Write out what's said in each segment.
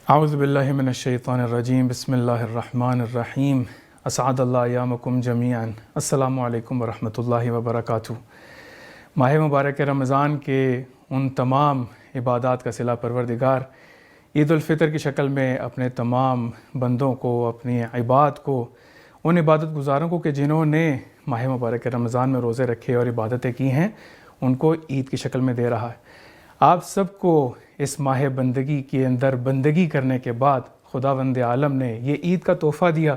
اعوذ باللہ من الشیطان الرجیم بسم اللہ الرحمن الرحیم اسعد اللہ ایامکم جمیعا السلام علیکم ورحمۃ اللہ وبرکاتہ۔ ماہ مبارک رمضان کے ان تمام عبادات کا صلہ پروردگار عید الفطر کی شکل میں اپنے تمام بندوں کو، اپنی عباد کو، ان عبادت گزاروں کو کہ جنہوں نے ماہ مبارک رمضان میں روزے رکھے اور عبادتیں کی ہیں، ان کو عید کی شکل میں دے رہا ہے۔ آپ سب کو اس ماہ بندگی کے اندر بندگی کرنے کے بعد خداوند عالم نے یہ عید کا تحفہ دیا۔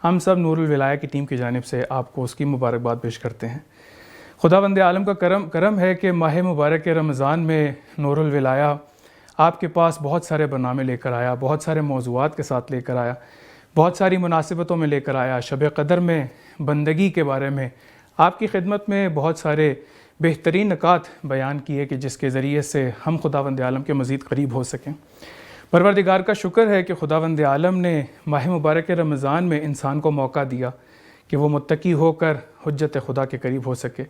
ہم سب نور الولایہ کی ٹیم کی جانب سے آپ کو اس کی مبارکباد پیش کرتے ہیں۔ خداوند عالم کا کرم ہے کہ ماہ مبارک رمضان میں نور الولایہ آپ کے پاس بہت سارے برنامے لے کر آیا، بہت سارے موضوعات کے ساتھ لے کر آیا، بہت ساری مناسبتوں میں لے کر آیا۔ شب قدر میں بندگی کے بارے میں آپ کی خدمت میں بہت سارے بہترین نکات بیان کیے کہ جس کے ذریعے سے ہم خداوند عالم کے مزید قریب ہو سکیں۔ پروردگار کا شکر ہے کہ خداوند عالم نے ماہ مبارک رمضان میں انسان کو موقع دیا کہ وہ متقی ہو کر حجت خدا کے قریب ہو سکے،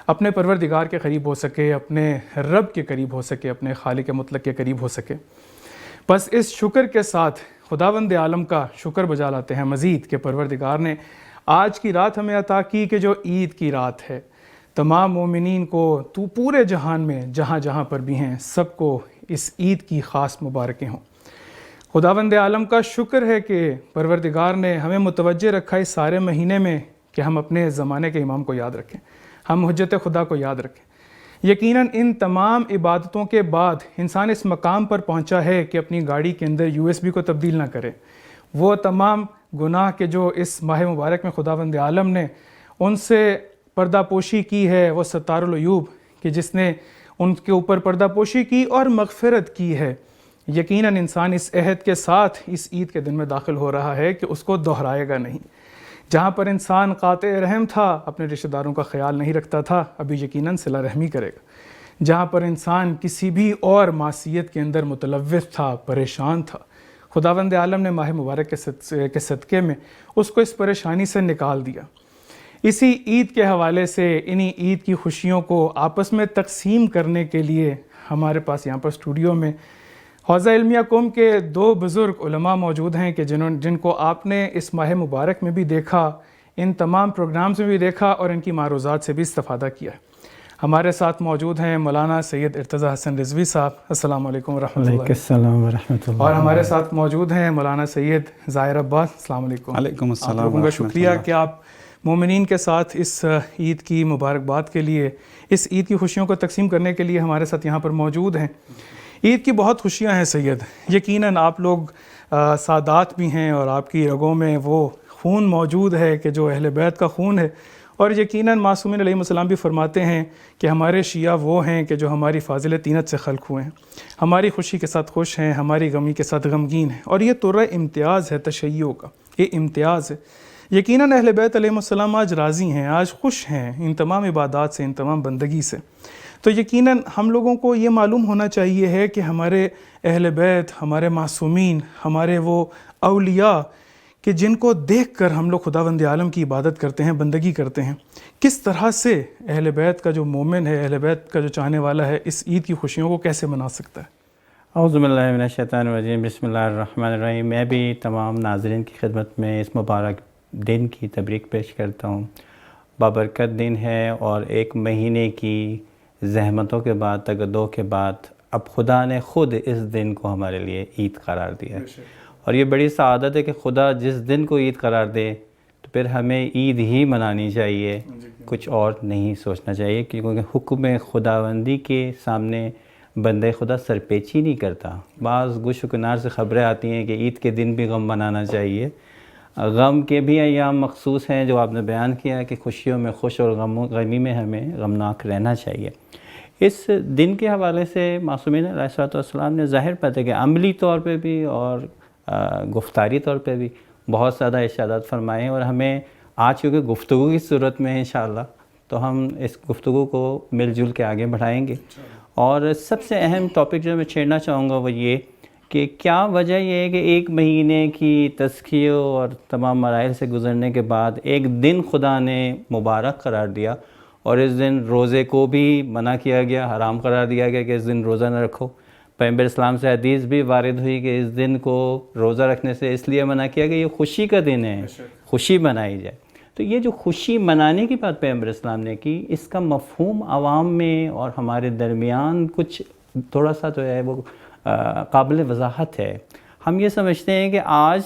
اپنے پروردگار کے قریب ہو سکے، اپنے رب کے قریب ہو سکے، اپنے خالق مطلق کے قریب ہو سکے۔ بس اس شکر کے ساتھ خداوند عالم کا شکر بجا لاتے ہیں مزید کہ پروردگار نے آج کی رات ہمیں عطا کی کہ جو عید کی رات ہے، تمام مومنین کو تو پورے جہان میں جہاں جہاں پر بھی ہیں سب کو اس عید کی خاص مبارکیں ہوں۔ خداوند عالم کا شکر ہے کہ پروردگار نے ہمیں متوجہ رکھا اس سارے مہینے میں کہ ہم اپنے زمانے کے امام کو یاد رکھیں، ہم حجت خدا کو یاد رکھیں۔ یقیناً ان تمام عبادتوں کے بعد انسان اس مقام پر پہنچا ہے کہ اپنی گاڑی کے اندر USB کو تبدیل نہ کرے۔ وہ تمام گناہ کے جو اس ماہ مبارک میں خداوند عالم نے ان سے پردہ پوشی کی ہے، وہ ستار العیوب کہ جس نے ان کے اوپر پردہ پوشی کی اور مغفرت کی ہے، یقیناً انسان اس عہد کے ساتھ اس عید کے دن میں داخل ہو رہا ہے کہ اس کو دہرائے گا نہیں۔ جہاں پر انسان قاطع رحم تھا، اپنے رشتہ داروں کا خیال نہیں رکھتا تھا، ابھی یقیناً صلہ رحمی کرے گا۔ جہاں پر انسان کسی بھی اور معصیت کے اندر متلوث تھا، پریشان تھا، خداوند عالم نے ماہ مبارک کے صدقے میں اس کو اس پریشانی سے نکال دیا۔ اسی عید کے حوالے سے انہی عید کی خوشیوں کو آپس میں تقسیم کرنے کے لیے ہمارے پاس یہاں پر اسٹوڈیو میں حوزہ علمیہ قوم کے دو بزرگ علماء موجود ہیں کہ جن کو آپ نے اس ماہ مبارک میں بھی دیکھا، ان تمام پروگرامز میں بھی دیکھا اور ان کی معروضات سے بھی استفادہ کیا۔ ہمارے ساتھ موجود ہیں مولانا سید ارتضیٰ حسن رضوی صاحب، السلام علیکم ورحمۃ اللہ۔ وعلیکم السلام ورحمۃ اللہ۔ اور ہمارے ساتھ موجود ہیں مولانا سید ظاہر عباس، السلام علیکم۔ وعلیکم السلام۔ آپ لوگوں کا شکریہ کہ آپ مومنین کے ساتھ اس عید کی مبارکباد کے لیے، اس عید کی خوشیوں کو تقسیم کرنے کے لیے ہمارے ساتھ یہاں پر موجود ہیں۔ عید کی بہت خوشیاں ہیں سید، یقیناً آپ لوگ سادات بھی ہیں اور آپ کی رگوں میں وہ خون موجود ہے کہ جو اہل بیت کا خون ہے، اور یقیناً معصومین علیہ السلام بھی فرماتے ہیں کہ ہمارے شیعہ وہ ہیں کہ جو ہماری فاضل طینت سے خلق ہوئے ہیں، ہماری خوشی کے ساتھ خوش ہیں، ہماری غمی کے ساتھ غمگین ہیں، اور یہ طرح امتیاز ہے تشیع کا، یہ امتیاز ہے۔ یقیناً اہل بیت علیہ السلام آج راضی ہیں، آج خوش ہیں ان تمام عبادات سے، ان تمام بندگی سے۔ تو یقیناً ہم لوگوں کو یہ معلوم ہونا چاہیے ہے کہ ہمارے اہل بیت، ہمارے معصومین، ہمارے وہ اولیاء کہ جن کو دیکھ کر ہم لوگ خداوند عالم کی عبادت کرتے ہیں، بندگی کرتے ہیں، کس طرح سے اہل بیت کا جو مومن ہے، اہل بیت کا جو چاہنے والا ہے، اس عید کی خوشیوں کو کیسے منا سکتا ہے؟ اعوذ باللہ من الشیطان الرجیم، بسم اللہ الرحمن الرحیم۔ میں بھی تمام ناظرین کی خدمت میں اس مبارک دن کی تبریک پیش کرتا ہوں۔ بابرکت دن ہے اور ایک مہینے کی زحمتوں کے بعد، تگدوں کے بعد اب خدا نے خود اس دن کو ہمارے لیے عید قرار دیا ہے، اور یہ بڑی سعادت ہے کہ خدا جس دن کو عید قرار دے تو پھر ہمیں عید ہی منانی چاہیے، کچھ اور نہیں سوچنا چاہیے، کیونکہ حکم خداوندی کے سامنے بندے خدا سرپیچی نہیں کرتا۔ بعض گوش و کنار سے خبریں آتی ہیں کہ عید کے دن بھی غم منانا چاہیے۔ غم کے بھی ایام مخصوص ہیں جو آپ نے بیان کیا ہے کہ خوشیوں میں خوش اور غمی میں ہمیں غمناک رہنا چاہیے۔ اس دن کے حوالے سے معصومین علیہ السلام نے ظاہر بات ہے کہ عملی طور پہ بھی اور گفتاری طور پہ بھی بہت زیادہ ارشادات فرمائے، اور ہمیں آج چونکہ گفتگو کی صورت میں ہے انشاءاللہ تو ہم اس گفتگو کو مل جل کے آگے بڑھائیں گے۔ اور سب سے اہم ٹاپک جو میں چھیڑنا چاہوں گا وہ یہ کہ کیا وجہ یہ ہے کہ ایک مہینے کی تزکیوں اور تمام مراحل سے گزرنے کے بعد ایک دن خدا نے مبارک قرار دیا، اور اس دن روزے کو بھی منع کیا گیا، حرام قرار دیا گیا کہ اس دن روزہ نہ رکھو۔ پیغمبر اسلام سے حدیث بھی وارد ہوئی کہ اس دن کو روزہ رکھنے سے اس لیے منع کیا کہ یہ خوشی کا دن ہے، خوشی منائی جائے۔ تو یہ جو خوشی منانے کی بات پیغمبر اسلام نے کی، اس کا مفہوم عوام میں اور ہمارے درمیان کچھ تھوڑا سا جو ہے وہ قابل وضاحت ہے۔ ہم یہ سمجھتے ہیں کہ آج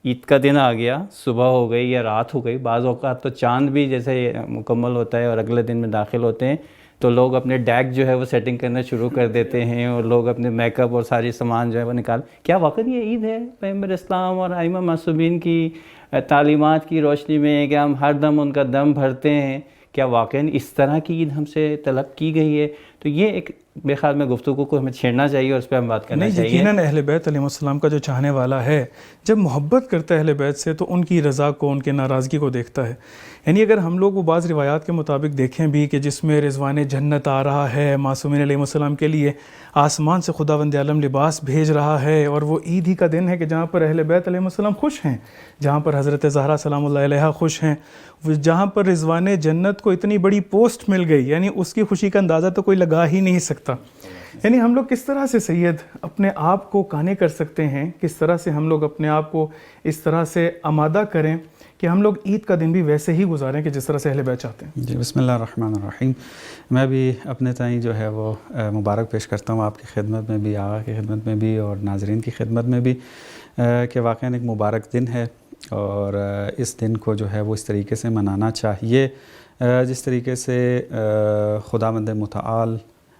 عید کا دن آ گیا، صبح ہو گئی یا رات ہو گئی، بعض اوقات تو چاند بھی جیسے مکمل ہوتا ہے اور اگلے دن میں داخل ہوتے ہیں تو لوگ اپنے ڈیک جو ہے وہ سیٹنگ کرنا شروع کر دیتے ہیں اور لوگ اپنے میک اپ اور ساری سامان جو ہے وہ نکال۔ کیا واقعی یہ عید ہے پیغمبر اسلام اور ائمہ معصومین کی تعلیمات کی روشنی میں کہ ہم ہر دم ان کا دم بھرتے ہیں؟ کیا واقعی اس طرح کی عید ہم سے طلب کی گئی ہے؟ تو یہ ایک بے خیال میں گفتگو کو ہمیں چھیڑنا چاہیے اور اس پہ ہم بات کرنا چاہیے۔ یقیناً اہل بیت علیہ السلام کا جو چاہنے والا ہے جب محبت کرتا ہے اہل بیت سے تو ان کی رضا کو، ان کے ناراضگی کو دیکھتا ہے۔ یعنی اگر ہم لوگ وہ بعض روایات کے مطابق دیکھیں بھی کہ جس میں رضوان جنت آ رہا ہے معصومین علیہ السلام کے لیے، آسمان سے خداوند عالم لباس بھیج رہا ہے، اور وہ عید ہی کا دن ہے کہ جہاں پر اہل بیت علیہ السلام خوش ہیں، جہاں پر حضرت زہرا سلام اللہ علیہا خوش ہیں، جہاں پر رضوان جنت کو اتنی بڑی پوسٹ مل گئی، یعنی اس کی خوشی کا اندازہ تو کوئی لگا ہی نہیں سکتا۔ یعنی ہم لوگ کس طرح سے سید اپنے آپ کو قانع کر سکتے ہیں، کس طرح سے ہم لوگ اپنے آپ کو اس طرح سے آمادہ کریں کہ ہم لوگ عید کا دن بھی ویسے ہی گزاریں کہ جس طرح سے اہل بیت چاہتے ہیں؟ جی بسم اللہ الرحمن الرحیم۔ میں بھی اپنے تائیں جو ہے وہ مبارک پیش کرتا ہوں آپ کی خدمت میں بھی، آقا کی خدمت میں بھی اور ناظرین کی خدمت میں بھی کہ واقعاً ایک مبارک دن ہے، اور اس دن کو جو ہے وہ اس طریقے سے منانا چاہیے جس طریقے سے خداوند متعال،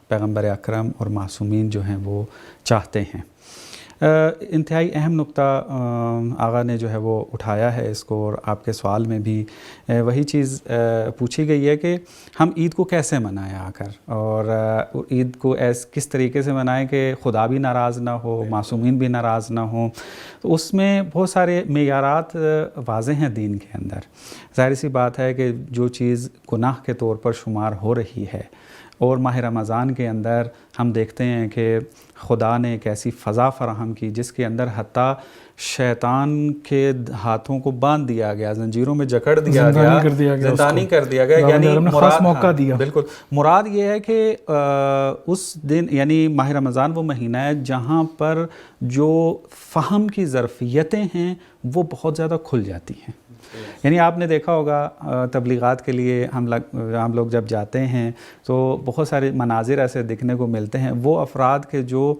پیغمبر اکرم اور معصومین جو ہیں وہ چاہتے ہیں۔ انتہائی اہم نقطہ آغا نے جو ہے وہ اٹھایا ہے اس کو، اور آپ کے سوال میں بھی وہی چیز پوچھی گئی ہے کہ ہم عید کو کیسے منائیں آ کر، اور عید کو کس طریقے سے منائیں کہ خدا بھی ناراض نہ ہو، معصومین بھی ناراض نہ ہوں۔ تو اس میں بہت سارے معیارات واضح ہیں دین کے اندر۔ ظاہر سی بات ہے کہ جو چیز گناہ کے طور پر شمار ہو رہی ہے، اور ماہ رمضان کے اندر ہم دیکھتے ہیں کہ خدا نے ایک ایسی فضا فراہم کی جس کے اندر حتیٰ شیطان کے ہاتھوں کو باندھ دیا گیا، زنجیروں میں جکڑ دیا گیا، زندانی کر دیا گیا۔ یعنی خاص موقع دیا۔ بالکل مراد یہ ہے کہ اس دن یعنی ماہ رمضان وہ مہینہ ہے جہاں پر جو فہم کی ظرفیتیں ہیں وہ بہت زیادہ کھل جاتی ہیں۔ یعنی آپ نے دیکھا ہوگا تبلیغات کے لیے ہم لوگ جب جاتے ہیں تو بہت سارے مناظر ایسے دیکھنے کو ملتے ہیں، وہ افراد کے جو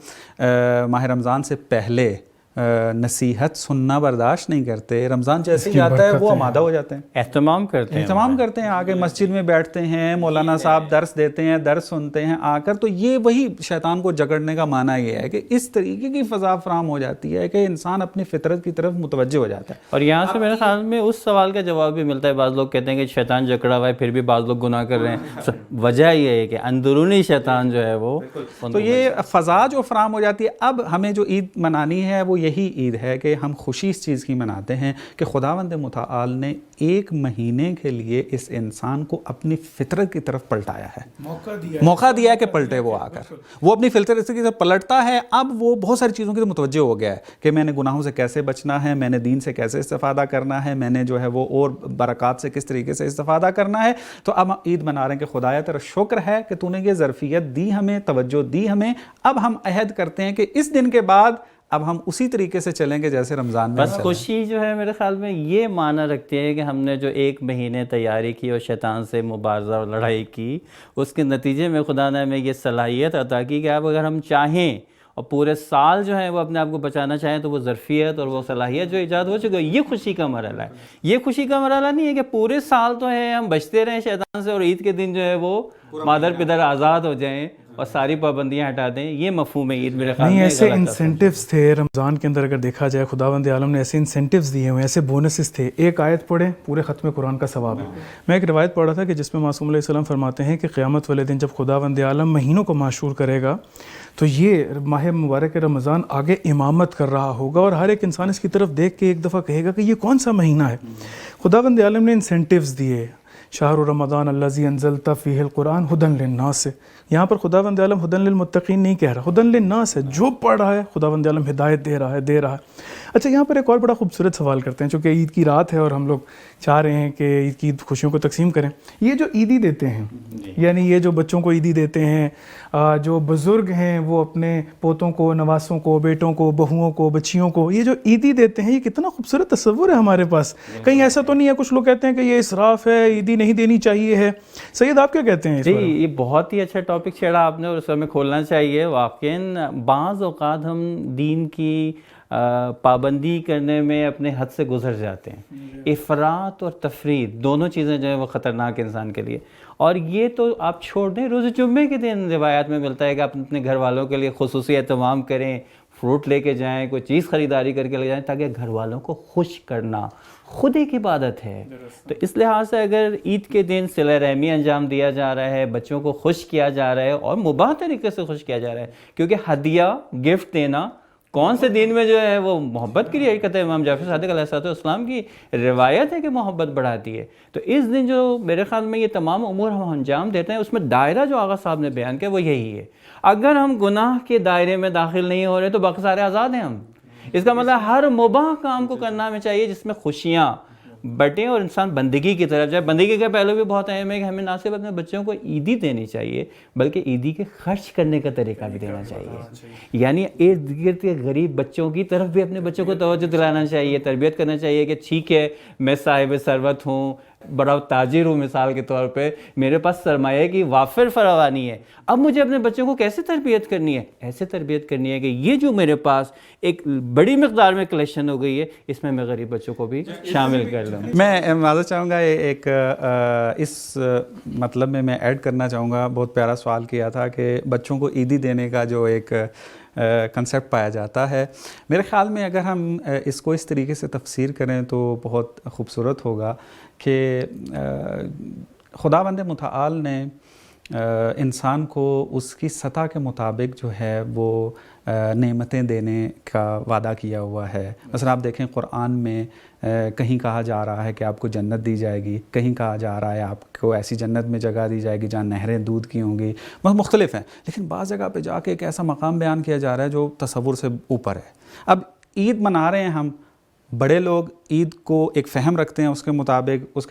ماہ رمضان سے پہلے نصیحت سننا برداشت نہیں کرتے، رمضان جیسے ہی آتا ہے وہ آمادہ ہو جاتے ہیں، اہتمام کرتے ہیں، آگے مسجد میں بیٹھتے ہیں، مولانا صاحب درس دیتے ہیں، درس سنتے ہیں آ کر۔ تو یہ وہی شیطان کو جکڑنے کا معنی یہ ہے کہ اس طریقے کی فضا فراہم ہو جاتی ہے کہ انسان اپنی فطرت کی طرف متوجہ ہو جاتا ہے۔ اور یہاں سے میرے خیال میں اس سوال کا جواب بھی ملتا ہے، بعض لوگ کہتے ہیں کہ شیطان جکڑا ہوا ہے پھر بھی بعض لوگ گناہ کر رہے ہیں۔ وجہ یہ ہے کہ اندرونی شیطان جو ہے وہ، تو یہ فضا جو فراہم ہو جاتی ہے۔ اب ہمیں جو عید منانی ہے وہ یہی عید ہے کہ ہم خوشی اس چیز کی مناتے ہیں کہ خداوند متعال نے ایک مہینے کے لیے اس انسان کو اپنی فطرت کی طرف پلٹایا ہے، موقع دیا ہے کہ پلٹے وہ آ کر، وہ اپنی فطرت کی طرف پلٹتا ہے۔ اب وہ بہت ساری چیزوں کی طرف متوجہ ہو گیا ہے کہ میں نے گناہوں سے کیسے بچنا ہے، میں نے دین سے کیسے استفادہ کرنا ہے، میں نے جو ہے وہ اور برکات سے کس طریقے سے استفادہ کرنا ہے۔ تو اب عید منا رہے ہیں کہ خدایا تیرا شکر ہے کہ تو نے یہ ظرفیت دی ہمیں، توجہ دی ہمیں۔ اب ہم عہد کرتے ہیں کہ اس دن کے بعد اب ہم اسی طریقے سے چلیں گے جیسے رمضان میں۔ بس خوشی جو ہے میرے خیال میں یہ معنی رکھتی ہے کہ ہم نے جو ایک مہینے تیاری کی اور شیطان سے مبارزہ اور لڑائی کی، اس کے نتیجے میں خدا نے ہمیں یہ صلاحیت عطا کی کہ اب اگر ہم چاہیں اور پورے سال جو ہے وہ اپنے آپ کو بچانا چاہیں تو وہ ظرفیت اور وہ صلاحیت جو ایجاد ہو چکی ہے، یہ خوشی کا مرحلہ ہے۔ یہ خوشی کا مرحلہ نہیں ہے کہ پورے سال تو ہے ہم بچتے رہیں شیطان سے اور عید کے دن جو ہے وہ مادر پدر آزاد ہو جائیں اور ساری پابندیاں ہٹا دیں۔ یہ مفہوم ہے عید میرے خیال میں۔ نہیں، ایسے انسینٹیوز تھے رمضان کے اندر، اگر دیکھا جائے خداوند عالم نے ایسے انسینٹیوز دیے ہوئے، ایسے بونسز تھے۔ ایک آیت پڑھیں پورے ختم قرآن کا ثواب ہے۔ میں ایک روایت پڑھ رہا تھا کہ جس میں معصوم علیہ السلام فرماتے ہیں کہ قیامت والے دن جب خداوند عالم مہینوں کو معشور کرے گا تو یہ ماہ مبارک رمضان آگے امامت کر رہا ہوگا، اور ہر ایک انسان اس کی طرف دیکھ کے ایک دفعہ کہے گا کہ یہ کون سا مہینہ ہے۔ خداوند عالم نے انسینٹیوز دیے، شہر رمضان الذی انزلت فیہ القرآن ھدی للناس۔ یہاں پر خداوند عالم ھدی للمتقین نہیں کہہ رہا، ھدی للناس ہے، جو پڑھ رہا ہے خداوند عالم ہدایت دے رہا ہے۔ اچھا، یہاں پر ایک اور بڑا خوبصورت سوال کرتے ہیں، چونکہ عید کی رات ہے اور ہم لوگ چاہ رہے ہیں کہ عید کی خوشیوں کو تقسیم کریں۔ یہ جو عیدی دیتے ہیں، یعنی یہ جو بچوں کو عیدی دیتے ہیں، جو بزرگ ہیں وہ اپنے پوتوں کو، نواسوں کو، بیٹوں کو، بہوؤں کو، بچیوں کو یہ جو عیدی دیتے ہیں، یہ کتنا خوبصورت تصور ہے ہمارے پاس. کہیں ایسا تو نہیں ہے کچھ لوگ کہتے ہیں کہ یہ اسراف ہے، عیدی نہیں دینی چاہیے ہے. سید آپ کیا کہتے ہیں اس جی بارے میں؟ یہ بہت ہی اچھا ٹاپک چھیڑا آپ نے اور اس میں کھولنا چاہیے. واقعاً بعض اوقات ہم دین کی پابندی کرنے میں اپنے حد سے گزر جاتے ہیں. افراط اور تفریط دونوں چیزیں جو ہیں وہ خطرناک انسان کے لیے. اور یہ تو آپ چھوڑ دیں، روز جمعے کے دن روایات میں ملتا ہے کہ آپ اپنے گھر والوں کے لیے خصوصی اہتمام کریں، فروٹ لے کے جائیں، کوئی چیز خریداری کر کے لے جائیں، تاکہ گھر والوں کو خوش کرنا خود ایک عبادت ہے. تو اس لحاظ سے اگر عید کے دن صلہ رحمی انجام دیا جا رہا ہے، بچوں کو خوش کیا جا رہا ہے اور مباح طریقے سے خوش کیا جا رہا ہے، کیونکہ ہدیہ گفٹ دینا کون سے دین میں جو ہے وہ محبت کے لیے حقیقت ہے. امام جعفر صادق علیہ السلام کی روایت ہے کہ محبت بڑھاتی ہے. تو اس دن جو میرے خیال میں یہ تمام امور ہم انجام دیتے ہیں، اس میں دائرہ جو آغا صاحب نے بیان کیا وہ یہی ہے. اگر ہم گناہ کے دائرے میں داخل نہیں ہو رہے تو باقی سارے آزاد ہیں ہم. اس کا مطلب ہر مباح کام کو کرنا ہمیں چاہیے جس میں خوشیاں بٹیں اور انسان بندگی کی طرف جائے. بندگی کے پہلو بھی بہت اہم ہے کہ ہمیں نہ صرف اپنے بچوں کو عیدی دینی چاہیے بلکہ عیدی کے خرچ کرنے کا طریقہ بھی دینا چاہیے. یعنی ارد گرد کے غریب بچوں کی طرف بھی اپنے بچوں کو توجہ دلانا چاہیے، تربیت کرنا چاہیے کہ ٹھیک ہے میں صاحب ثروت ہوں، بڑا تاجر ہوں مثال کے طور پہ، میرے پاس سرمایہ کی وافر فراوانی ہے، اب مجھے اپنے بچوں کو کیسے تربیت کرنی ہے؟ ایسے تربیت کرنی ہے کہ یہ جو میرے پاس ایک بڑی مقدار میں کلیکشن ہو گئی ہے اس میں غریب بچوں کو بھی شامل کر لوں. میں معذرت چاہوں گا، ایک اس مطلب میں ایڈ کرنا چاہوں گا. بہت پیارا سوال کیا تھا کہ بچوں کو عیدی دینے کا جو ایک کنسیپٹ پایا جاتا ہے، میرے خیال میں اگر ہم اس کو اس طریقے سے تفسیر کریں تو بہت خوبصورت ہوگا کہ خداوند متعال نے انسان کو اس کی سطح کے مطابق جو ہے وہ نعمتیں دینے کا وعدہ کیا ہوا ہے. مثلا آپ دیکھیں قرآن میں کہیں کہا جا رہا ہے کہ آپ کو جنت دی جائے گی، کہیں کہا جا رہا ہے آپ کو ایسی جنت میں جگہ دی جائے گی جہاں نہریں دودھ کی ہوں گی. مختلف ہیں، لیکن بعض جگہ پہ جا کے ایک ایسا مقام بیان کیا جا رہا ہے جو تصور سے اوپر ہے. اب عید منا رہے ہیں ہم، بڑے لوگ عید کو ایک فہم رکھتے ہیں، اس کے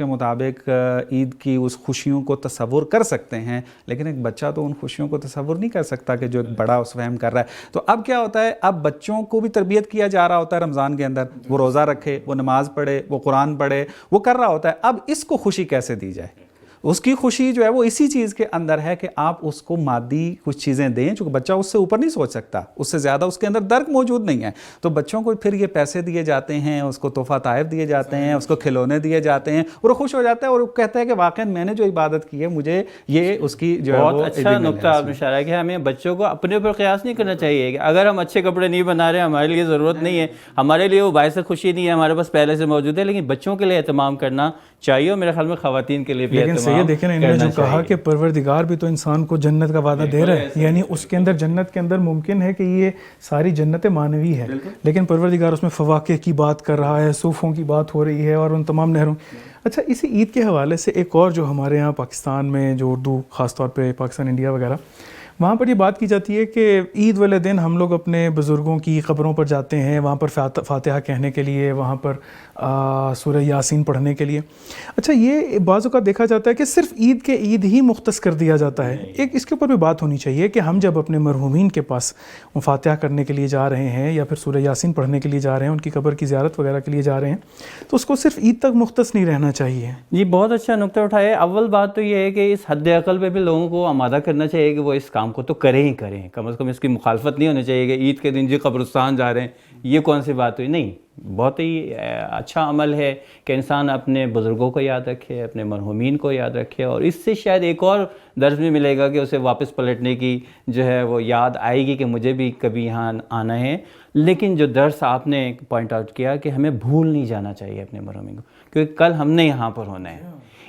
مطابق عید کی اس خوشیوں کو تصور کر سکتے ہیں، لیکن ایک بچہ تو ان خوشیوں کو تصور نہیں کر سکتا کہ جو ایک بڑا اس فہم کر رہا ہے. تو اب کیا ہوتا ہے، اب بچوں کو بھی تربیت کیا جا رہا ہوتا ہے رمضان کے اندر، وہ روزہ رکھے، وہ نماز پڑھے، وہ قرآن پڑھے، وہ کر رہا ہوتا ہے. اب اس کو خوشی کیسے دی جائے؟ اس کی خوشی جو ہے وہ اسی چیز کے اندر ہے کہ آپ اس کو مادی کچھ چیزیں دیں، چونکہ بچہ اس سے اوپر نہیں سوچ سکتا، اس سے زیادہ اس کے اندر درک موجود نہیں ہے. تو بچوں کو پھر یہ پیسے دیے جاتے ہیں، اس کو تحفہ تحائف دیے جاتے ہیں، اس کو کھلونے دیے جاتے ہیں، اور وہ خوش ہو جاتا ہے اور وہ کہتا ہے کہ واقعی میں نے جو عبادت کی ہے مجھے یہ اس کی جو ہے وہ بہت اچھا نقطہ آپ نے اشارہ ہے کہ ہمیں بچوں کو اپنے اوپر قیاس نہیں کرنا چاہیے کہ اگر ہم اچھے کپڑے نہیں بنا رہے ہمارے لیے ضرورت نہیں ہے، ہمارے لیے وہ باعث خوشی نہیں ہے، ہمارے پاس پہلے سے موجود ہے، لیکن بچوں کے لیے اہتمام کرنا چاہیے اور میرے خیال میں خواتین کے لیے بھی لیکن اہتمام سید دیکھیں نا، انہوں نے جو کہا کہ پروردگار بھی تو انسان کو جنت کا وعدہ دے رہا ہے، یعنی اس کے اندر جنت کے اندر ممکن ہے کہ یہ ساری جنت معنوی ہے، لیکن پروردگار اس میں فواکہ کی بات کر رہا ہے، صوفوں کی بات ہو رہی ہے اور ان تمام نہروں. اچھا، اسی عید کے حوالے سے ایک اور جو ہمارے یہاں پاکستان میں جو اردو خاص طور پہ پاکستان انڈیا وغیرہ وہاں پر یہ بات کی جاتی ہے کہ عید والے دن ہم لوگ اپنے بزرگوں کی قبروں پر جاتے ہیں، وہاں پر فاتحہ کہنے کے لیے، وہاں پر سورہ یاسین پڑھنے کے لیے. اچھا، یہ بعض اوقات دیکھا جاتا ہے کہ صرف عید کے عید ہی مختص کر دیا جاتا ہے. ایک اس کے اوپر بھی بات ہونی چاہیے کہ ہم جب اپنے مرحومین کے پاس فاتحہ کرنے کے لیے جا رہے ہیں یا پھر سورہ یاسین پڑھنے کے لیے جا رہے ہیں، ان کی قبر کی زیارت وغیرہ کے لیے جا رہے ہیں، تو اس کو صرف عید تک مختص نہیں رہنا چاہیے. جی بہت اچھا نقطہ اٹھایا. اول بات تو یہ ہے کہ اس حد عقل پہ بھی لوگوں کو آمادہ کرنا چاہیے کہ وہ اس کام کو تو کریں ہی کریں، کم از کم اس کی مخالفت نہیں ہونی چاہیے کہ عید کے دن جی قبرستان جا رہے ہیں یہ کون سی بات ہوئی. نہیں، بہت ہی اچھا عمل ہے کہ انسان اپنے بزرگوں کو یاد رکھے، اپنے مرحومین کو یاد رکھے، اور اس سے شاید ایک اور درس بھی ملے گا کہ اسے واپس پلٹنے کی جو ہے وہ یاد آئے گی کہ مجھے بھی کبھی یہاں آنا ہے. لیکن جو درس آپ نے پوائنٹ آؤٹ کیا کہ ہمیں بھول نہیں جانا چاہیے اپنے مرحومین کو، کیونکہ کل ہم نے یہاں پر ہونا ہے.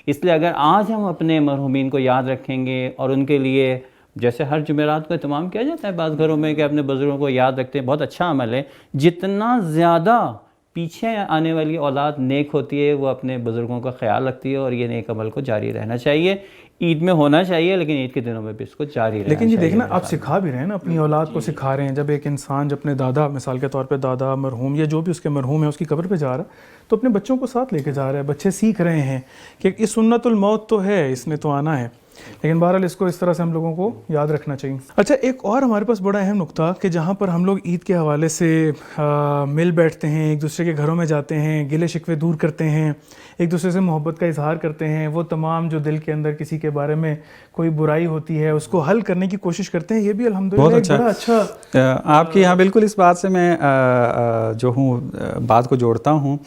اس لیے اگر آج ہم اپنے مرحومین کو یاد رکھیں گے اور ان کے لیے جیسے ہر جمعرات کو اہتمام کیا جاتا ہے بعض گھروں میں کہ اپنے بزرگوں کو یاد رکھتے ہیں، بہت اچھا عمل ہے. جتنا زیادہ پیچھے آنے والی اولاد نیک ہوتی ہے وہ اپنے بزرگوں کا خیال رکھتی ہے، اور یہ نیک عمل کو جاری رہنا چاہیے. عید میں ہونا چاہیے لیکن عید کے دنوں میں بھی اس کو جاری رہنا چاہیے. لیکن یہ دیکھنا آپ سکھا بھی رہے ہیں نا، اپنی اولاد کو سکھا رہے ہیں. جب ایک انسان جب اپنے دادا، مثال کے طور پہ دادا مرحوم یا جو بھی اس کے مرحوم ہے اس کی قبر پہ جا رہا ہے تو اپنے بچوں کو ساتھ لے کے جا رہا ہے. بچے سیکھ رہے ہیں کہ یہ سنت الموت تو ہے، اس نے تو آنا ہے. لیکن بہرحال اس کو اس طرح سے ہم لوگوں کو یاد رکھنا چاہیے. اچھا ایک اور ہمارے پاس بڑا اہم نقطہ کہ جہاں پر ہم لوگ عید کے حوالے سے مل بیٹھتے ہیں, ایک دوسرے کے گھروں میں جاتے ہیں, گلے شکوے دور کرتے ہیں, ایک دوسرے سے محبت کا اظہار کرتے ہیں, وہ تمام جو دل کے اندر کسی کے بارے میں کوئی برائی ہوتی ہے اس کو حل کرنے کی کوشش کرتے ہیں, یہ بھی الحمدللہ ایک بڑا اچھا آپ کی یہاں بالکل اس بات سے میں جو ہوں بات کو جوڑتا ہوں,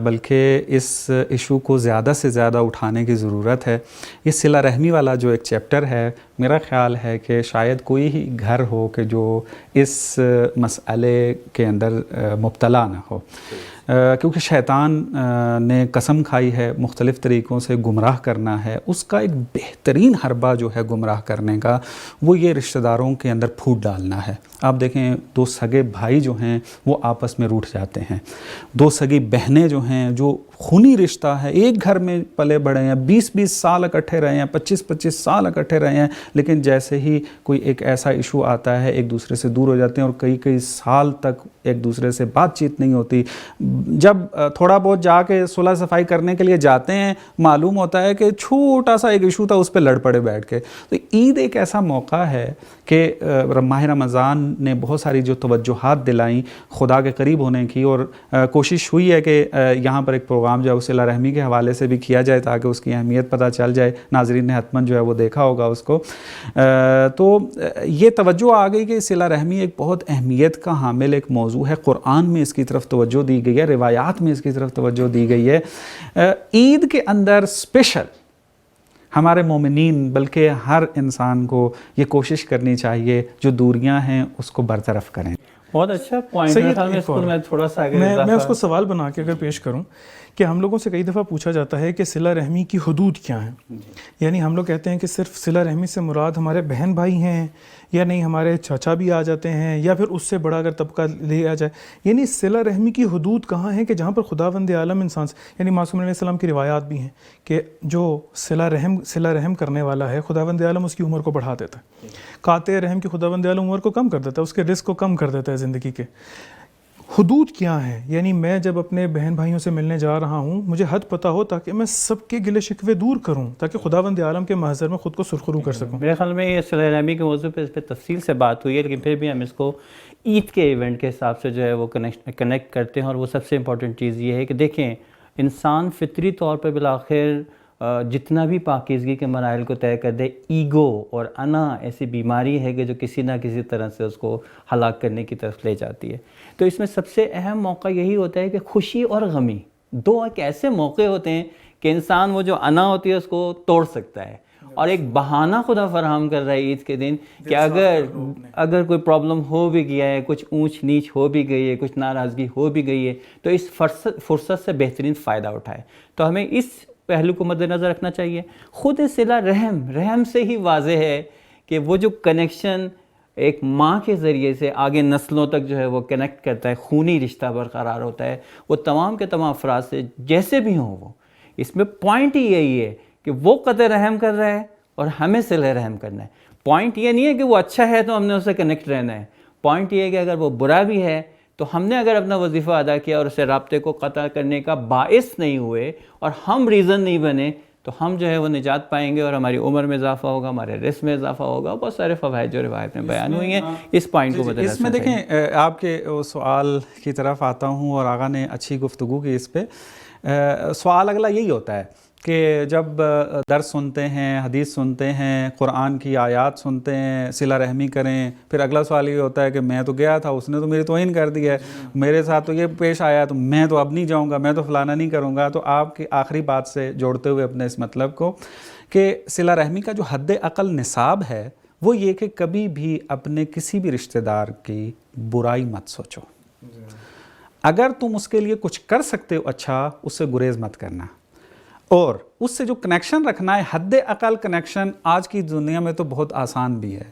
بلکہ اس ایشو کو زیادہ سے زیادہ اٹھانے کی ضرورت ہے. یہ صلہ رحمی والا جو ایک چیپٹر ہے, میرا خیال ہے کہ شاید کوئی ہی گھر ہو کہ جو اس مسئلے کے اندر مبتلا نہ ہو, کیونکہ شیطان نے قسم کھائی ہے مختلف طریقوں سے گمراہ کرنا ہے. اس کا ایک بہترین حربہ جو ہے گمراہ کرنے کا, وہ یہ رشتہ داروں کے اندر پھوٹ ڈالنا ہے. آپ دیکھیں دو سگے بھائی جو ہیں وہ آپس میں روٹھ جاتے ہیں, دو سگی بہنیں جو ہیں جو خونی رشتہ ہے, ایک گھر میں پلے بڑھے ہیں, 20-20 سال اکٹھے رہے ہیں, 25-25 سال اکٹھے رہے ہیں, لیکن جیسے ہی کوئی ایک ایسا ایشو آتا ہے ایک دوسرے سے دور ہو جاتے ہیں اور کئی سال تک ایک دوسرے سے بات چیت نہیں ہوتی. جب تھوڑا بہت جا کے صلح صفائی کرنے کے لیے جاتے ہیں, معلوم ہوتا ہے کہ چھوٹا سا ایک ایشو تھا اس پہ لڑ پڑے بیٹھ کے. تو عید ایک ایسا موقع ہے کہ ماہ رمضان نے بہت ساری جو توجہات دلائیں خدا کے قریب ہونے کی, اور کوشش ہوئی ہے کہ یہاں پر ایک پروگرام جو ہے صلہ رحمی کے حوالے سے بھی کیا جائے تاکہ اس کی اہمیت پتہ چل جائے. ناظرین نے حتماً جو ہے وہ دیکھا ہوگا اس کو. تو یہ توجہ آ گئی کہ صلہ رحمی ایک بہت اہمیت کا حامل ایک موضوع ہے. قرآن میں اس کی طرف توجہ دی گئی ہے, روایات میں اس کی طرف توجہ دی گئی ہے. عید کے اندر اسپیشل ہمارے مومنین بلکہ ہر انسان کو یہ کوشش کرنی چاہیے جو دوریاں ہیں اس کو برطرف کریں. بہت اچھا پوائنٹ ہے. تھوڑا سا میں اس کو سوال بنا کے اگر پیش کروں کہ ہم لوگوں سے کئی دفعہ پوچھا جاتا ہے کہ صلہ رحمی کی حدود کیا ہیں. یعنی ہم لوگ کہتے ہیں کہ صرف صلہ رحمی سے مراد ہمارے بہن بھائی ہیں, یا نہیں ہمارے چاچا بھی آ جاتے ہیں, یا پھر اس سے بڑا اگر طبقہ لے آ جائے. یعنی صلہ رحمی کی حدود کہاں ہیں کہ جہاں پر خداوند عالم انسان سے, یعنی معصوم علیہ السلام کی روایات بھی ہیں کہ جو صلہ رحم کرنے والا ہے خداوند عالم اس کی عمر کو بڑھا دیتا ہے, قاطع رحم کی خداوند عالم عمر کو کم کر دیتا ہے, اس کے رزق کو کم کر دیتا ہے زندگی کے. حدود کیا ہیں؟ یعنی میں جب اپنے بہن بھائیوں سے ملنے جا رہا ہوں مجھے حد پتہ ہو تاکہ میں سب کے گلے شکوے دور کروں, تاکہ خداوند عالم کے محضر میں خود کو سرخرو کر سکوں. میرے خیال میں یہ صلہ رحمی کے موضوع پہ اس پہ تفصیل سے بات ہوئی ہے, لیکن پھر بھی ہم اس کو عید کے ایونٹ کے حساب سے جو ہے وہ کنیکٹ کرتے ہیں. اور وہ سب سے امپورٹنٹ چیز یہ ہے کہ دیکھیں انسان فطری طور پہ بالآخر جتنا بھی پاکیزگی کے مراحل کو طے کر دے, ایگو اور انا ایسی بیماری ہے کہ جو کسی نہ کسی طرح سے اس کو ہلاک کرنے کی طرف لے جاتی ہے. تو اس میں سب سے اہم موقع یہی ہوتا ہے کہ خوشی اور غمی دو ایک ایسے موقع ہوتے ہیں کہ انسان وہ جو انا ہوتی ہے اس کو توڑ سکتا ہے, اور ایک بہانہ خدا فراہم کر رہا ہے عید کے دن کہ اگر کوئی پرابلم ہو بھی گیا ہے, کچھ اونچ نیچ ہو بھی گئی ہے, کچھ ناراضگی ہو بھی گئی ہے, تو اس فرصت سے بہترین فائدہ اٹھائے. تو ہمیں اس پہلو کو مد نظر رکھنا چاہیے. خود صلہ رحم سے ہی واضح ہے کہ وہ جو کنیکشن ایک ماں کے ذریعے سے آگے نسلوں تک جو ہے وہ کنیکٹ کرتا ہے, خونی رشتہ برقرار ہوتا ہے, وہ تمام کے تمام افراد سے جیسے بھی ہوں وہ, اس میں پوائنٹ ہی یہی ہے کہ وہ قطع رحم کر رہا ہے اور ہمیں صلہ رحم کرنا ہے. پوائنٹ یہ نہیں ہے کہ وہ اچھا ہے تو ہم نے اس سے کنیکٹ رہنا ہے. پوائنٹ یہ ہے کہ اگر وہ برا بھی ہے تو ہم نے اگر اپنا وظیفہ ادا کیا اور اسے رابطے کو قطع کرنے کا باعث نہیں ہوئے اور ہم ریزن نہیں بنے, تو ہم جو ہے وہ نجات پائیں گے اور ہماری عمر میں اضافہ ہوگا, ہمارے رزق میں اضافہ ہوگا. بہت سارے فوائد جو روایت میں بیان ہوئی ہیں, اس پوائنٹ کو بدلنا. اس میں دیکھیں آپ کے سوال کی طرف آتا ہوں, اور آغا نے اچھی گفتگو کی اس پہ. سوال اگلا یہی ہوتا ہے کہ جب درس سنتے ہیں, حدیث سنتے ہیں, قرآن کی آیات سنتے ہیں, صلہ رحمی کریں, پھر اگلا سوال یہ ہوتا ہے کہ میں تو گیا تھا, اس نے تو میری توہین کر دی ہے, میرے ساتھ تو یہ پیش آیا تو میں تو اب نہیں جاؤں گا, میں تو فلانا نہیں کروں گا. تو آپ کی آخری بات سے جوڑتے ہوئے اپنے اس مطلب کو کہ صلہ رحمی کا جو حد عقل نصاب ہے وہ یہ کہ کبھی بھی اپنے کسی بھی رشتہ دار کی برائی مت سوچو. اگر تم اس کے لیے کچھ کر سکتے ہو اچھا, اس سے گریز مت کرنا, اور اس سے جو کنیکشن رکھنا ہے حد عقل کنیکشن آج کی دنیا میں تو بہت آسان بھی ہے.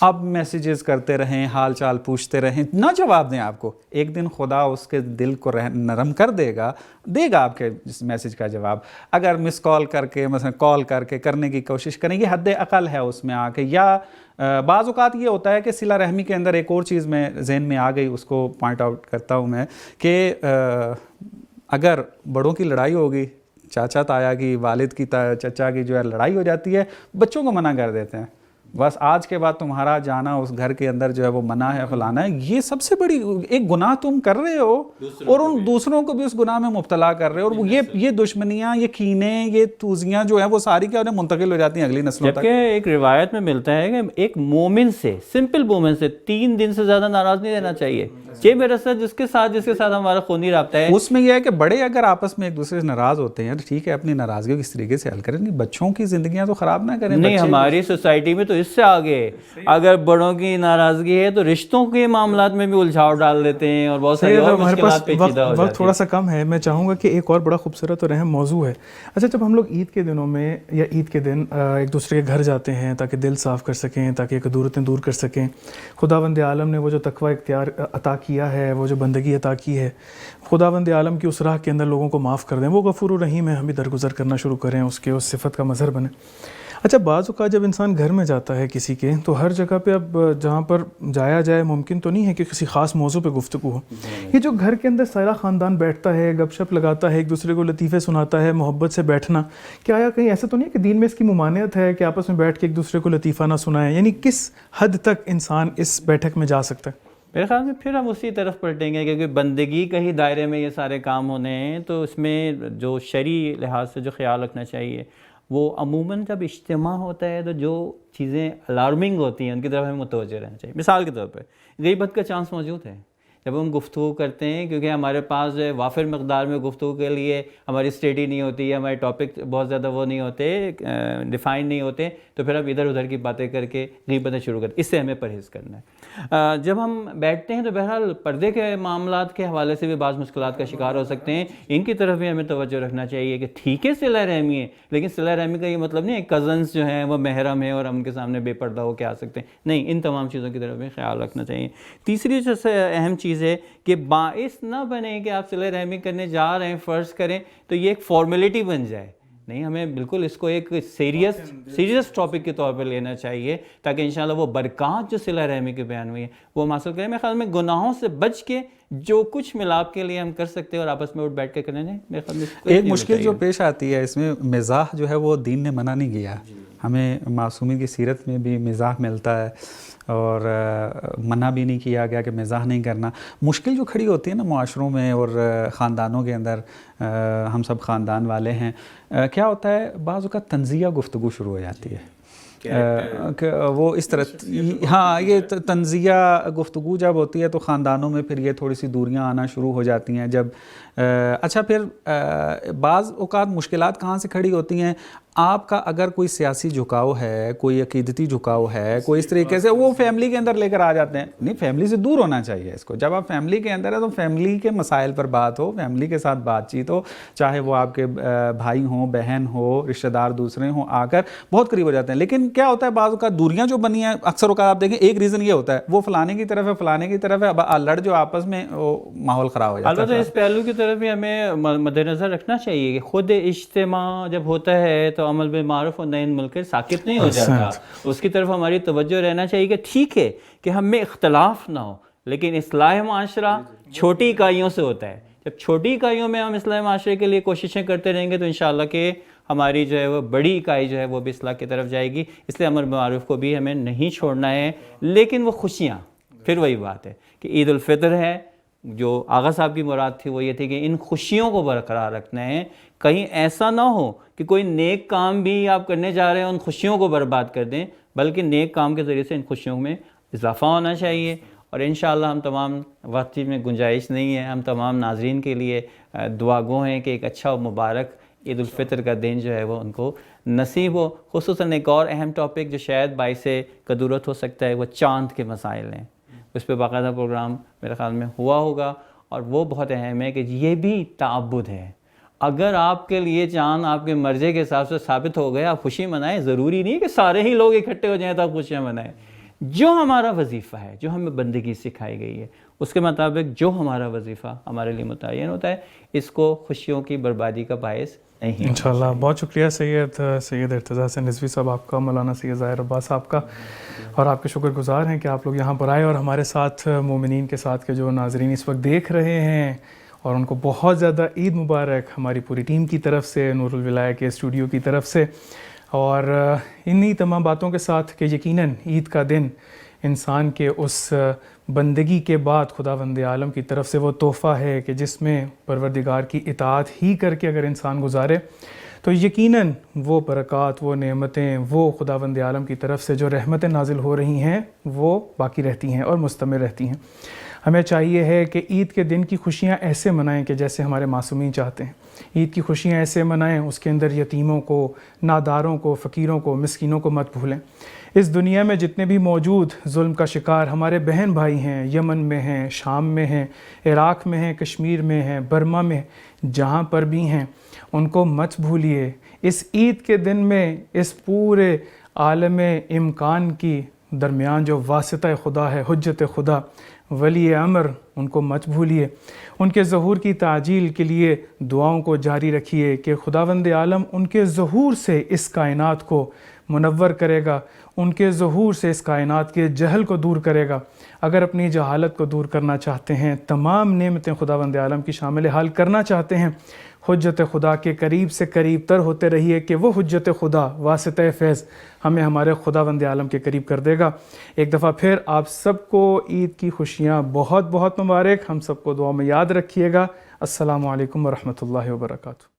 اب میسیجز کرتے رہیں, حال چال پوچھتے رہیں, نہ جواب دیں آپ کو, ایک دن خدا اس کے دل کو نرم کر دے گا آپ کے اس میسیج کا جواب. اگر مس کال کر کے مثلا کال کر کے کرنے کی کوشش کریں, یہ حد عقل ہے اس میں آ کے. یا بعض اوقات یہ ہوتا ہے کہ صلہ رحمی کے اندر ایک اور چیز میں ذہن میں آ گئی, اس کو پوائنٹ آؤٹ کرتا ہوں میں کہ اگر بڑوں کی لڑائی ہوگی, چاچا تایا کی، والد کی چچا کی جو ہے لڑائی ہو جاتی ہے، بچوں کو منع کر دیتے ہیں، بس آج کے بعد تمہارا جانا اس گھر کے اندر جو ہے وہ منع ہے، فلانا ہے. یہ سب سے بڑی ایک گناہ تم کر رہے ہو اور ان دوسروں کو بھی اس گناہ میں مبتلا کر رہے ہو، اور یہ دشمنیاں، یہ کینے، یہ توزیاں جو ہیں وہ ساری کیا انہیں منتقل ہو جاتی ہیں اگلی نسلوں تک. جبکہ ایک روایت میں ملتا ہے کہ ایک مومن سے، سمپل مومن سے 3 دن سے زیادہ ناراض نہیں رہنا چاہیے. یہ میرا ساتھ جس کے ساتھ ہمارا خونی رابطہ ہے، اس میں یہ ہے کہ بڑے اگر آپس میں ایک دوسرے سے ناراض ہوتے ہیں تو ٹھیک ہے، اپنی ناراضگی کو اس طریقے سے حل کریں، نہیں بچوں کی زندگیاں تو خراب نہ کریں. نہیں، ہماری سوسائٹی میں تو اس سے آگے اگر بڑوں کی ناراضگی ہے تو رشتوں کے معاملات میں بھی الجھاؤ ڈال دیتے ہیں اور بہت ساری اور مشکلات پیچیدہ ہو جاتی ہیں. وقت تھوڑا سا کم ہے، میں چاہوں گا کہ ایک اور بڑا خوبصورت اور اہم موضوع ہے. اچھا، جب ہم لوگ عید کے دنوں میں یا عید کے دن ایک دوسرے کے گھر جاتے ہیں تاکہ دل صاف کر سکیں، تاکہ کدورتیں دور کر سکیں، خداوند عالم نے وہ جو تقوی اختیار عطا کیا ہے، وہ جو بندگی عطا کی ہے، خداوند عالم کی اس راہ کے اندر لوگوں کو معاف کر دیں. وہ غفور الرحیم ہے، ہم بھی درگزر کرنا شروع کریں، اس کے اس صفت کا مظہر بنیں. اچھا، بعض اوقات جب انسان گھر میں جاتا ہے کسی کے، تو ہر جگہ پہ اب جہاں پر جایا جائے ممکن تو نہیں ہے کہ کسی خاص موضوع پہ گفتگو ہو. یہ جو گھر کے اندر سارا خاندان بیٹھتا ہے، گپ شپ لگاتا ہے، ایک دوسرے کو لطیفے سناتا ہے، محبت سے بیٹھنا، کیا آیا کہیں ایسا تو نہیں ہے کہ دین میں اس کی ممانعت ہے کہ آپس میں بیٹھ کے ایک دوسرے کو لطیفہ نہ سنائیں؟ یعنی کس حد تک انسان اس بیٹھک میں جا سکتا ہے؟ میرے خیال میں پھر ہم اسی طرف پلٹیں گے، کیونکہ بندگی کا ہی دائرے میں یہ سارے کام ہونے ہیں. تو اس میں جو شرعی لحاظ سے جو خیال رکھنا چاہیے وہ عموماً جب اجتماع ہوتا ہے تو جو چیزیں الارمنگ ہوتی ہیں ان کی طرف ہمیں متوجہ رہنا چاہیے. مثال کے طور پہ غیبت کا چانس موجود ہے جب ہم گفتگو کرتے ہیں، کیونکہ ہمارے پاس جو ہے وافر مقدار میں گفتگو کے لیے ہماری اسٹڈی نہیں ہوتی ہے، ہمارے ٹاپک بہت زیادہ وہ نہیں ہوتے، ڈیفائن نہیں ہوتے، تو پھر ہم ادھر ادھر کی باتیں کر کے غیبتیں شروع کرتے ہیں. اس سے ہمیں پرہیز کرنا ہے. جب ہم بیٹھتے ہیں تو بہرحال پردے کے معاملات کے حوالے سے بھی بعض مشکلات کا شکار ہو سکتے ہیں. ان کی طرف بھی ہمیں توجہ رکھنا چاہیے کہ ٹھیک ہے صلہ رحمی ہے، لیکن صلہ رحمی کا یہ مطلب نہیں ہے کزنس جو ہیں وہ محرم ہیں اور ہم ان کے سامنے بے پردہ ہو کے آ سکتے ہیں. نہیں، ان تمام چیزوں کی طرف بھی خیال رکھنا چاہیے. تیسری جو اہم چیز ہے کہ باعث نہ بنے کہ آپ صلہ رحمی کرنے جا رہے ہیں، فرض کریں تو یہ ایک فارمیلٹی بن جائے. نہیں، ہمیں بالکل اس کو ایک سیریس ٹاپک کے طور پر لینا چاہیے تاکہ انشاءاللہ وہ برکات جو صلہ رحمی کے بیان ہوئی ہیں وہ ہم حاصل کریں. میرے خیال میں گناہوں سے بچ کے جو کچھ ملاپ کے لیے ہم کر سکتے ہیں اور آپس میں اٹھ بیٹھ کے کرنے، میرے خیال میں ایک مشکل جو پیش آتی ہے اس میں مزاح جو ہے وہ دین نے منع نہیں کیا. ہمیں معصومین کی سیرت میں بھی مزاح ملتا ہے اور منع بھی نہیں کیا گیا کہ مزاح نہیں کرنا. مشکل جو کھڑی ہوتی ہے نا معاشروں میں اور خاندانوں کے اندر، ہم سب خاندان والے ہیں، کیا ہوتا ہے بعض اوقات تنزیہ گفتگو شروع ہو جاتی ہے کہ وہ اس طرح. ہاں، یہ تنزیہ گفتگو جب ہوتی ہے تو خاندانوں میں پھر یہ تھوڑی سی دوریاں آنا شروع ہو جاتی ہیں. جب اچھا، پھر بعض اوقات مشکلات کہاں سے کھڑی ہوتی ہیں؟ آپ کا اگر کوئی سیاسی جھکاؤ ہے، کوئی عقیدتی جھکاؤ ہے، کوئی اس طریقے سے، وہ فیملی کے اندر لے کر آ جاتے ہیں. نہیں، فیملی سے دور ہونا چاہیے اس کو. جب آپ فیملی کے اندر ہے تو فیملی کے مسائل پر بات ہو، فیملی کے ساتھ بات چیت ہو، چاہے وہ آپ کے بھائی ہوں، بہن ہو، رشتہ دار دوسرے ہوں، آ کر بہت قریب ہو جاتے ہیں. لیکن کیا ہوتا ہے بعض اوقات دوریاں جو بنی ہیں، اکثر اوقات آپ دیکھیں ایک ریزن یہ ہوتا ہے وہ فلانے کی طرف ہے، فلانے کی طرف ہے، اب لڑ جو آپس میں وہ ماحول خراب ہو جاتا ہے. البتہ اس پہلو کی طرف بھی ہمیں مد نظر رکھنا چاہیے کہ خود اجتماع جب ہوتا ہے تو عمل بالمعروف اور نہی عن المنکر ساکت نہیں ہو جاتا. اس کی طرف ہماری توجہ رہنا چاہیے کہ ٹھیک ہے کہ ہم میں اختلاف نہ ہو، لیکن اصلاح معاشرہ چھوٹی اکائیوں سے ہوتا ہے. جب چھوٹی اکائیوں میں ہم اصلاح معاشرے کے لیے کوششیں کرتے رہیں گے تو انشاءاللہ کہ ہماری جو ہے وہ بڑی اکائی جو ہے وہ بھی اصلاح کی طرف جائے گی. اس لیے امر بالمعروف کو بھی ہمیں نہیں چھوڑنا ہے. لیکن وہ خوشیاں، پھر وہی بات ہے کہ عید الفطر ہے، جو آغا صاحب کی مراد تھی وہ یہ تھی کہ ان خوشیوں کو برقرار رکھنا ہے. کہیں ایسا نہ ہو کہ کوئی نیک کام بھی آپ کرنے جا رہے ہیں ان خوشیوں کو برباد کر دیں، بلکہ نیک کام کے ذریعے سے ان خوشیوں میں اضافہ ہونا چاہیے. اور انشاءاللہ ہم تمام وقت میں گنجائش نہیں ہے، ہم تمام ناظرین کے لیے دعا گو ہیں کہ ایک اچھا و مبارک عید الفطر کا دن جو ہے وہ ان کو نصیب ہو. خصوصاً ایک اور اہم ٹاپک جو شاید باعث کدورت ہو سکتا ہے وہ چاند کے مسائل ہیں. اس پہ باقاعدہ پروگرام میرے خیال میں ہوا ہوگا اور وہ بہت اہم ہے کہ یہ بھی تعبد ہے. اگر آپ کے لیے چاند آپ کے مرضے کے حساب سے ثابت ہو گئے، آپ خوشی منائیں. ضروری نہیں کہ سارے ہی لوگ اکٹھے ہو جائیں تو آپ خوشیاں منائیں. جو ہمارا وظیفہ ہے، جو ہمیں بندگی سکھائی گئی ہے، اس کے مطابق جو ہمارا وظیفہ ہمارے لیے متعین ہوتا ہے، اس کو خوشیوں کی بربادی کا باعث نہیں. انشاءاللہ. بہت شکریہ سید ارتضیٰ حسین رضوی صاحب آپ کا، مولانا سید ظاہر عباس صاحب کا، اور آپ کے شکر گزار ہیں کہ آپ لوگ یہاں پر آئے اور ہمارے ساتھ مومنین کے ساتھ کے جو ناظرین اس وقت دیکھ رہے ہیں اور ان کو بہت زیادہ عید مبارک ہماری پوری ٹیم کی طرف سے، نور الولایہ کے اسٹوڈیو کی طرف سے. اور انہی تمام باتوں کے ساتھ کہ یقیناً عید کا دن انسان کے اس بندگی کے بعد خداوند عالم کی طرف سے وہ تحفہ ہے کہ جس میں پروردگار کی اطاعت ہی کر کے اگر انسان گزارے تو یقیناً وہ برکات، وہ نعمتیں، وہ خداوند عالم کی طرف سے جو رحمتیں نازل ہو رہی ہیں وہ باقی رہتی ہیں اور مستمر رہتی ہیں. ہمیں چاہیے ہے کہ عید کے دن کی خوشیاں ایسے منائیں کہ جیسے ہمارے معصومین چاہتے ہیں. عید کی خوشیاں ایسے منائیں، اس کے اندر یتیموں کو، ناداروں کو، فقیروں کو، مسکینوں کو مت بھولیں. اس دنیا میں جتنے بھی موجود ظلم کا شکار ہمارے بہن بھائی ہیں، یمن میں ہیں، شام میں ہیں، عراق میں ہیں، کشمیر میں ہیں، برما میں، جہاں پر بھی ہیں، ان کو مت بھولیے. اس عید کے دن میں اس پورے عالم امکان کی درمیان جو واسطہ خدا ہے، حجت خدا، ولی امر، ان کو مت بھولیے. ان کے ظہور کی تعجیل کے لیے دعاؤں کو جاری رکھیے کہ خداوند عالم ان کے ظہور سے اس کائنات کو منور کرے گا، ان کے ظہور سے اس کائنات کے جہل کو دور کرے گا. اگر اپنی جہالت کو دور کرنا چاہتے ہیں، تمام نعمتیں خداوند عالم کی شامل حال کرنا چاہتے ہیں، حجت خدا کے قریب سے قریب تر ہوتے رہیے کہ وہ حجت خدا، واسطہ فیض، ہمیں ہمارے خداوند عالم کے قریب کر دے گا. ایک دفعہ پھر آپ سب کو عید کی خوشیاں بہت بہت مبارک. ہم سب کو دعا میں یاد رکھیے گا. السلام علیکم ورحمۃ اللہ وبرکاتہ.